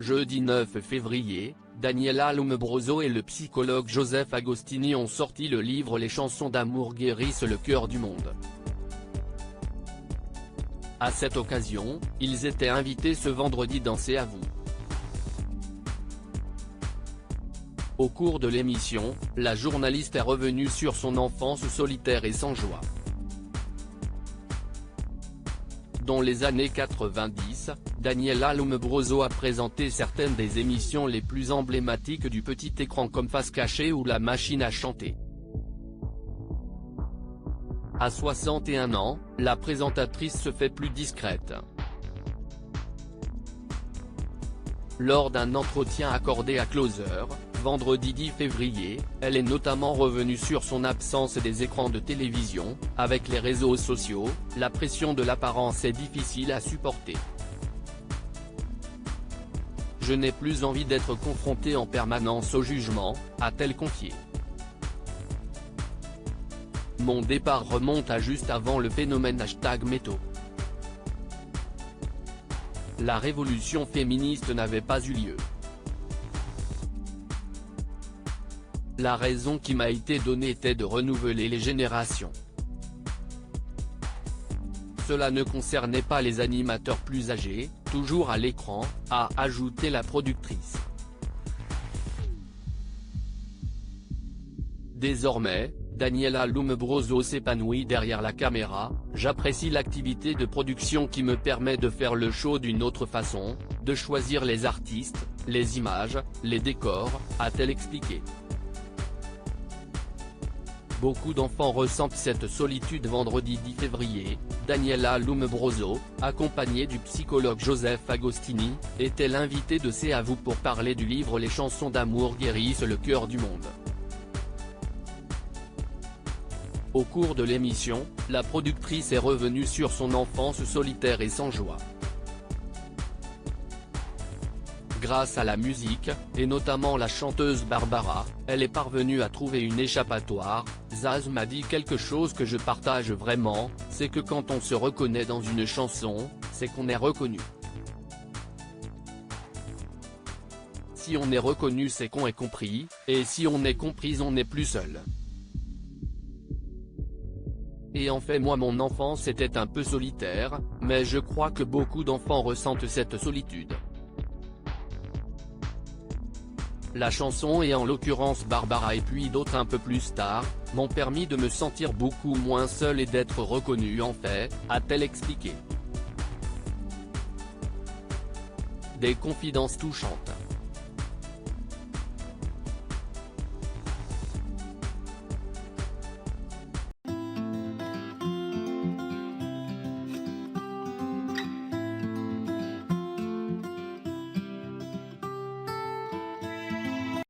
Jeudi 9 février, Daniela Lombroso et le psychologue Joseph Agostini ont sorti le livre Les chansons d'amour guérissent le cœur du monde. À cette occasion, ils étaient invités ce vendredi dans C'est à vous. Au cours de l'émission, la journaliste est revenue sur son enfance solitaire et sans joie. Dans les années 90, Daniela Lombroso a présenté certaines des émissions les plus emblématiques du petit écran comme Face cachée ou La machine à chanter. À 61 ans, la présentatrice se fait plus discrète. Lors d'un entretien accordé à Closer, vendredi 10 février, elle est notamment revenue sur son absence des écrans de télévision. Avec les réseaux sociaux, la pression de l'apparence est difficile à supporter. Je n'ai plus envie d'être confrontée en permanence au jugement, a-t-elle confié. Mon départ remonte à juste avant le phénomène #Métaux. La révolution féministe n'avait pas eu lieu. La raison qui m'a été donnée était de renouveler les générations. Cela ne concernait pas les animateurs plus âgés, toujours à l'écran, a ajouté la productrice. Désormais, Daniela Lombroso s'épanouit derrière la caméra. J'apprécie l'activité de production qui me permet de faire le show d'une autre façon, de choisir les artistes, les images, les décors, a-t-elle expliqué. Beaucoup d'enfants ressentent cette solitude. Vendredi 10 février, Daniela Lombroso, accompagnée du psychologue Joseph Agostini, était l'invitée de C'est à vous pour parler du livre Les chansons d'amour guérissent le cœur du monde. Au cours de l'émission, la productrice est revenue sur son enfance solitaire et sans joie. Grâce à la musique, et notamment la chanteuse Barbara, elle est parvenue à trouver une échappatoire. Zaz m'a dit quelque chose que je partage vraiment, c'est que quand on se reconnaît dans une chanson, c'est qu'on est reconnu. Si on est reconnu c'est qu'on est compris, et si on est comprise on n'est plus seul. Et en fait moi mon enfance était un peu solitaire, mais je crois que beaucoup d'enfants ressentent cette solitude. La chanson et en l'occurrence Barbara et puis d'autres un peu plus stars, m'ont permis de me sentir beaucoup moins seule et d'être reconnue en fait, a-t-elle expliqué. Des confidences touchantes.